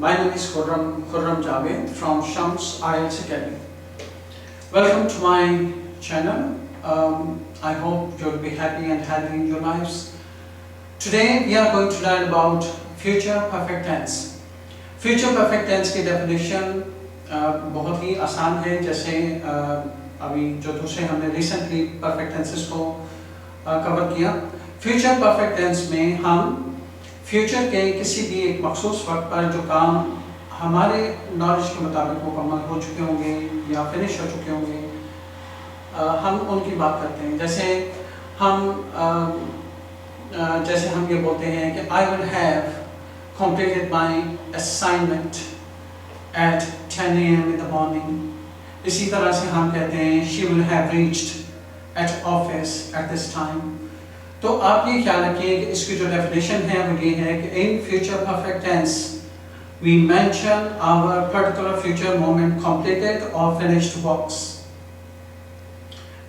My name is Khurram Javed from Shams IELTS Academy. Welcome to my channel. I hope you'll be happy and healthy in your lives. Today we are going to learn about future perfect tense. Future perfect tense की definition बहुत ही आसान है, जैसे अभी जो दूसरे हमने recently perfect tenses को कवर किया. Future perfect tense में हम फ्यूचर के किसी भी एक मखसूस वक्त पर जो काम हमारे नॉलेज के मुताबिक मुकम्मल हो चुके होंगे या फिनिश हो चुके होंगे, हम उनकी बात करते हैं. जैसे हम ये बोलते हैं कि I will have completed my assignment at 10 AM in the morning. इसी तरह से हम कहते हैं she will have reached at office at this time. तो आप ये ख्याल रखिए कि इसकी जो डेफिनेशन है वो ये है कि in future perfect tense we mention our particular future moment completed और फिनिश्ड वर्क्स.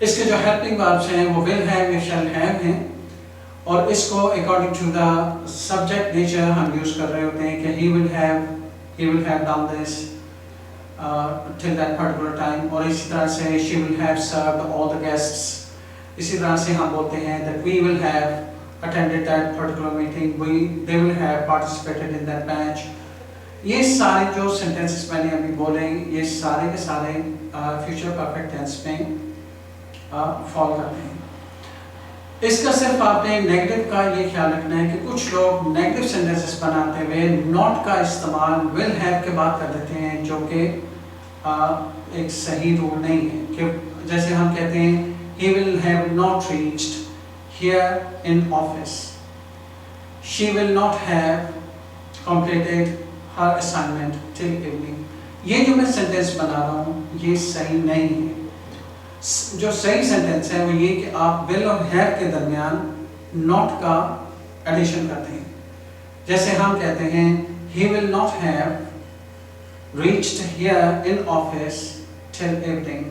इसके जो हेल्पिंग वर्ब्स हैं वो विल हैव या शैल हैव हैं, और इसको according to the subject nature हम यूज कर रहे होते हैं कि he will have done this till that particular time, और इसी तरह से she will have served all the guests. इसी तरह से हम बोलते हैं that we will have attended that particular meeting, they will have participated in that match. ये सारे जो sentences मैंने अभी बोले, ये सारे के सारे future perfect tense में fall करते हैं. इसका सिर्फ आपने नेगेटिव का ये ख्याल रखना है कि कुछ लोग नेगेटिव sentences बनाते हुए not का इस्तेमाल will have के बाद कर देते हैं, जो कि एक सही रूल नहीं है. कि जैसे हम कहते हैं he will have not reached here in office, she will not have completed her assignment till evening. ये जो मैं सेंटेंस बना रहा हूँ ये सही नहीं है. जो सही सेंटेंस है वो ये कि आप will और have के दरमियान not का एडिशन करते हैं. जैसे हम कहते हैं he will not have reached here in office till evening,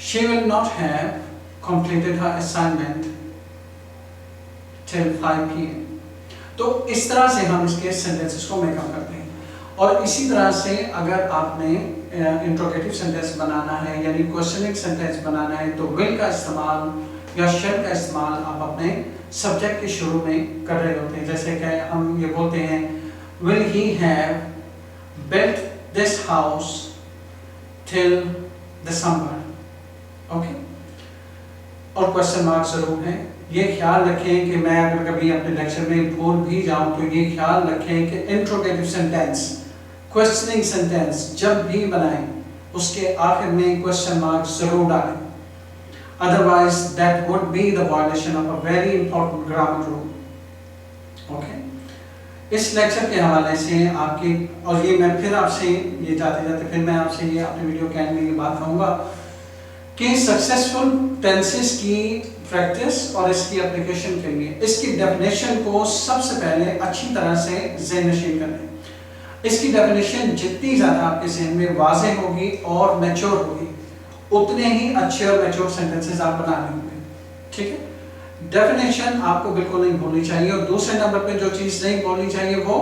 she will not have completed her assignment till 5 PM. तो इस तरह से हम इसके सेंटेंसेस को मेकअप करते हैं. और इसी तरह से अगर आपने इंट्रोगेटिव सेंटेंस बनाना है यानी क्वेश्चनिंग सेंटेंस बनाना है तो will का इस्तेमाल या shall का इस्तेमाल आप अपने सब्जेक्ट के शुरू में कर रहे होते हैं. जैसे कि हम ये बोलते हैं will he have built this house till December. Okay, और क्वेश्चन मार्क जरूर है. ये ख्याल रखें कि मैं अगर कभी अपने लेक्चर में भूल भी जाऊं तो ये ख्याल रखें कि इंट्रोगेटिव सेंटेंस, क्वेश्चनिंग सेंटेंस जब भी बनाएं उसके आखिर में क्वेश्चन मार्क जरूर डालें, otherwise that would be the violation of a very important grammar rule. Okay, इस लेक्चर के हवाले से आपकी, और ये मैं फिर आपसे ये जाते जाते फिर मैं आपसे ये अपने वीडियो के एंड में ये बात कहूँगा कि सक्सेसफुल टेंसेस की प्रैक्टिस और इसकी एप्लीकेशन के लिए इसकी डेफिनेशन को सबसे पहले अच्छी तरह से ज़हन नशीन कर लें. इसकी डेफिनेशन जितनी ज़्यादा आपके ज़हन में वाज़ेह होगी और मैच्योर होगी उतने ही अच्छे और मैच्योर सेंटेंसेस आप बना लेंगे. ठीक है, डेफिनेशन आपको बिल्कुल नहीं भूलनी चाहिए. और दूसरे नंबर पे जो चीज़ नहीं भूलनी चाहिए वो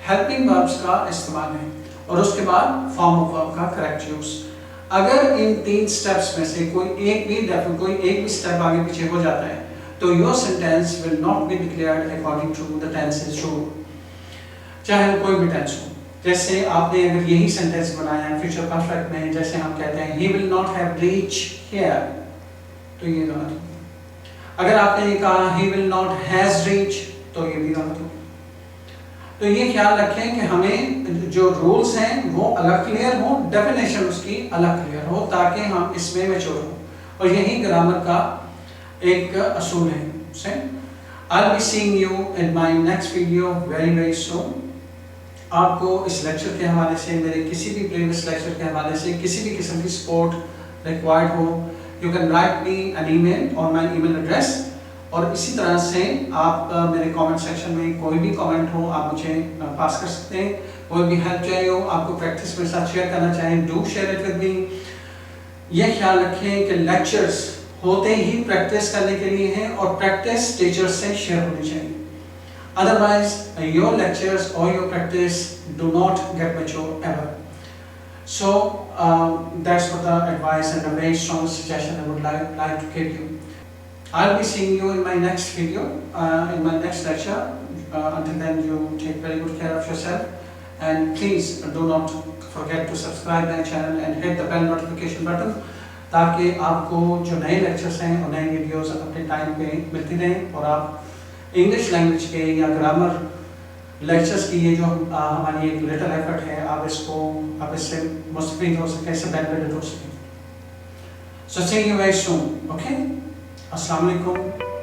हेल्पिंग वर्ब्स का इस्तेमाल है, और उसके बाद फॉर्म ऑफ वर्ब का करेक्ट यूज़. अगर इन 3 स्टेप्स में से कोई एक भी स्टेप आगे पीछे हो जाता है तो your sentence will not be declared according to the tenses rule, चाहे वो कोई भी टेंस हो. जैसे आपने अगर यही सेंटेंस बनाया है फ्यूचर परफेक्ट में, जैसे हम कहते हैं he will not have reached here, तो ये गलत हो. अगर आपने ये कहा he will not has reached, तो ये भी गलत हो. तो ये ख्याल रखें कि हमें जो रूल्स हैं वो अलग क्लियर हो, डेफिनेशन उसकी अलग क्लियर हो, ताकि हम इसमें मैच्योर हो. और यही ग्रामर का एक असूल है. I'll be seeing you in my next video very soon. आपको इस लेक्चर के हवाले से, मेरे किसी भी प्रीवियस लेक्चर के हवाले से किसी भी किस्म की सपोर्ट रिक्वायर्ड हो, you can write me an email on my email address. और इसी तरह से आप मेरे कमेंट सेक्शन में कोई भी कमेंट हो आप मुझे पास कर सकते हैं. कोई भी हेल्प चाहिए हो, आपको प्रैक्टिस मेरे साथ शेयर करना चाहें, do share it with me. यह ख्याल रखें कि लेक्चर्स होते ही प्रैक्टिस करने के लिए हैं और प्रैक्टिस टीचर से शेयर होनी चाहिए. Otherwise, your lectures or your practice do not get mature ever. So that's what the advice and a very strong suggestion I would like to give you. I'll be seeing you in my next video, in my next lecture. Until then, you take very good care of yourself, and please do not forget to subscribe my channel and hit the bell notification button, ताकि आपको जो नए lectures हैं और नए videos अपने time पे मिलती रहें, और आप इंग्लिश लैंग्वेज के या ग्रामर लेक्चर्स की ये जो हमारी एक लिटिल एफर्ट है, आप इससे मुस्तफीद हो सकें, इससे बेनिफिट हो सकें. So see you very soon. Okay? Assalamu alaikum.